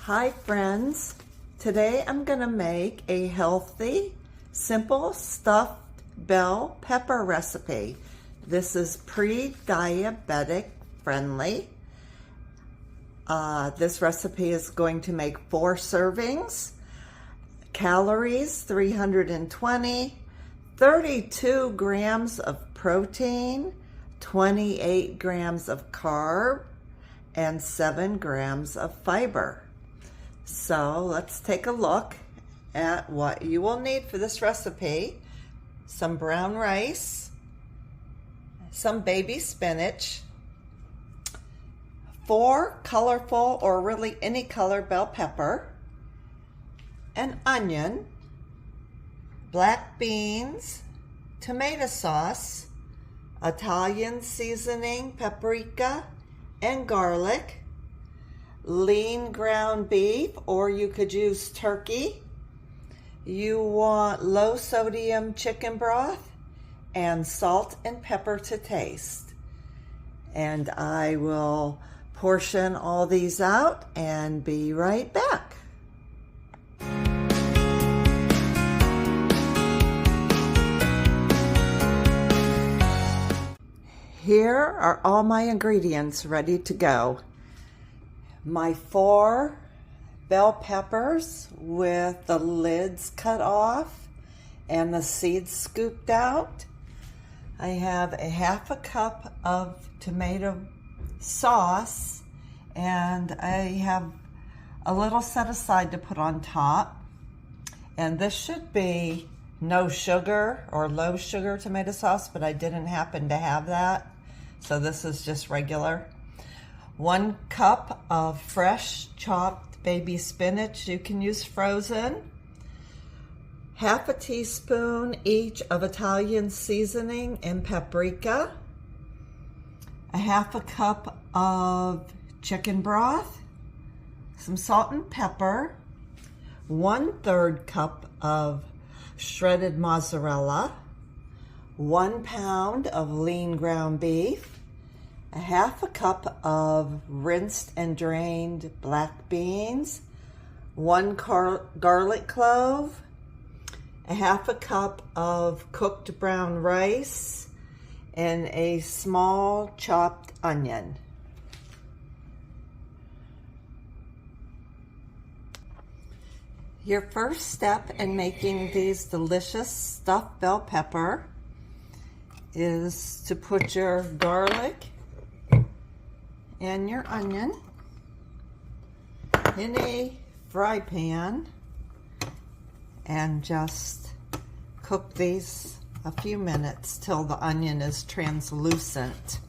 Hi friends, today I'm going to make a healthy, simple stuffed bell pepper recipe. This is pre-diabetic friendly. This recipe is going to make 4 servings. Calories 320, 32 grams of protein, 28 grams of carb, and 7 grams of fiber. So let's take a look at what you will need for this recipe. Some brown rice, some baby spinach, 4 colorful or really any color bell pepper, an onion, black beans, tomato sauce, Italian seasoning, paprika, and garlic, lean ground beef, or you could use turkey. You want low sodium chicken broth, and salt and pepper to taste. And I will portion all these out and be right back. Here are all my ingredients ready to go. My 4 bell peppers with the lids cut off and the seeds scooped out. I have a half a cup of tomato sauce, and I have a little set aside to put on top. And this should be no sugar or low sugar tomato sauce, but I didn't happen to have that. So this is just regular. 1 cup of fresh chopped baby spinach. You can use frozen. Half a teaspoon each of Italian seasoning and paprika. A half a cup of chicken broth. Some salt and pepper. 1/3 cup of shredded mozzarella. 1 pound of lean ground beef. A half a cup of rinsed and drained black beans, 1 garlic clove, a half a cup of cooked brown rice, and a small chopped onion. Your first step in making these delicious stuffed bell pepper is to put your garlic and your onion in a fry pan and just cook these a few minutes till the onion is translucent.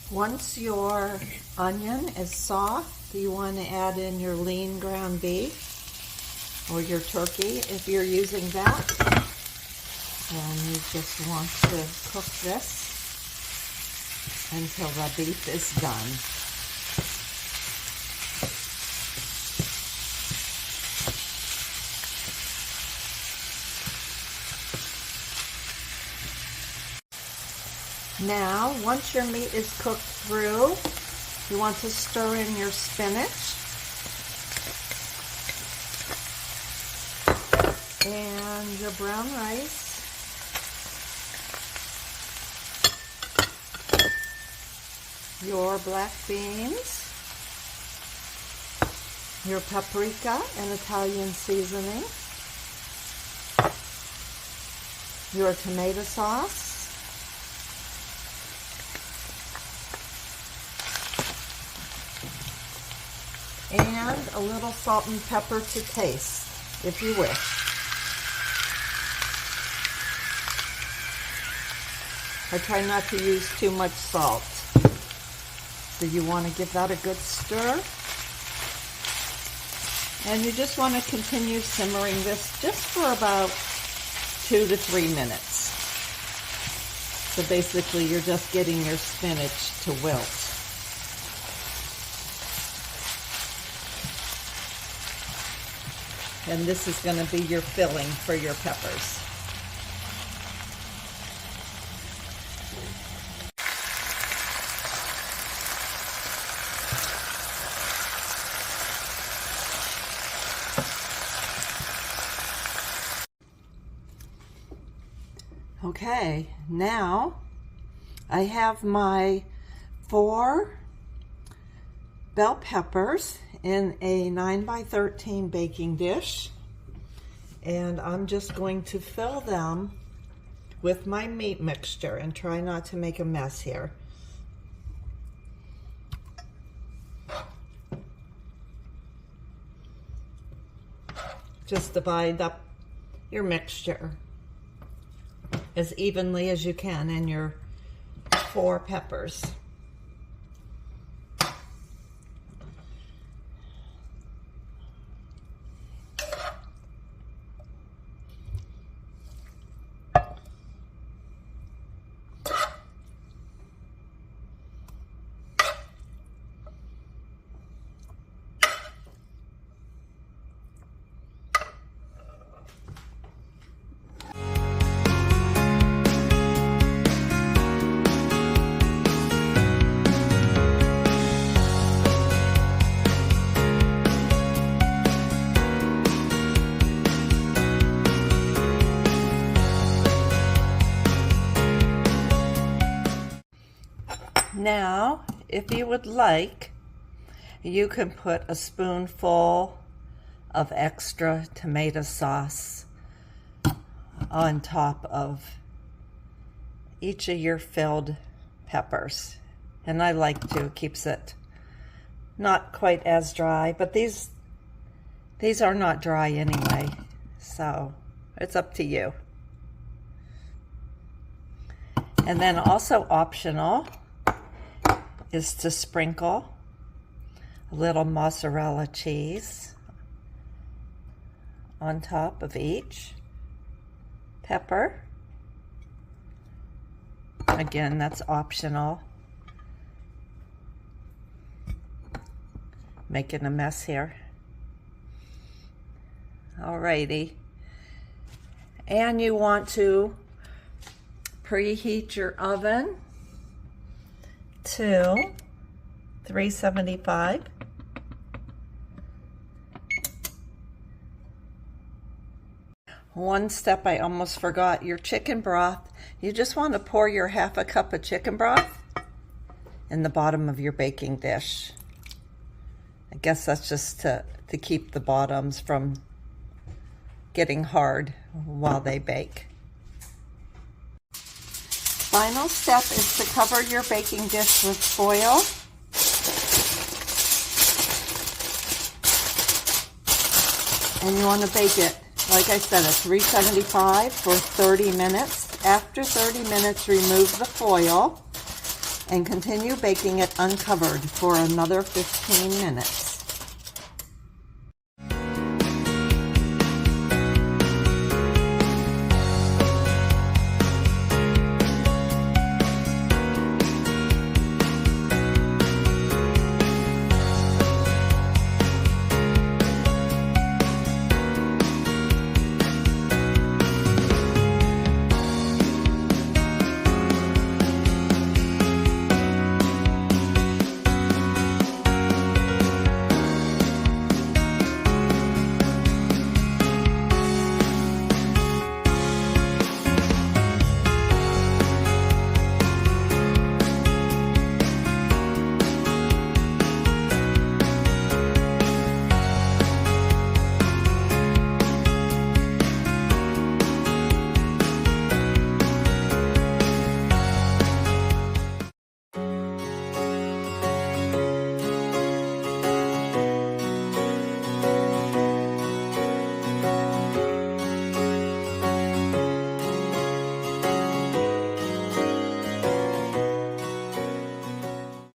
Once your onion is soft, you want to add in your lean ground beef or your turkey if you're using that, and you just want to cook this until the beef is done. Now, once your meat is cooked through, you want to stir in your spinach and your brown rice, your black beans, your paprika and Italian seasoning, your tomato sauce, and a little salt and pepper to taste if you wish. I try not to use too much salt. So you want to give that a good stir. And you just want to continue simmering this just for about 2 to 3 minutes. So basically you're just getting your spinach to wilt. And this is going to be your filling for your peppers. Okay, now I have my 4 bell peppers in a 9x13 baking dish, and I'm just going to fill them with my meat mixture and try not to make a mess here. Just divide up your mixture as evenly as you can in your 4 peppers. Now, if you would like, you can put a spoonful of extra tomato sauce on top of each of your filled peppers. And I like to, it keeps it not quite as dry, but these are not dry anyway, so it's up to you. And then also optional is to sprinkle a little mozzarella cheese on top of each pepper. Again, that's optional. Making a mess here. Alrighty. And you want to preheat your oven to 375. One step I almost forgot, your chicken broth. You just want to pour your 1/2 cup of chicken broth in the bottom of your baking dish. I guess that's just to keep the bottoms from getting hard while they bake. Final step is to cover your baking dish with foil. And you want to bake it, like I said, at 375 for 30 minutes. After 30 minutes, remove the foil and continue baking it uncovered for another 15 minutes.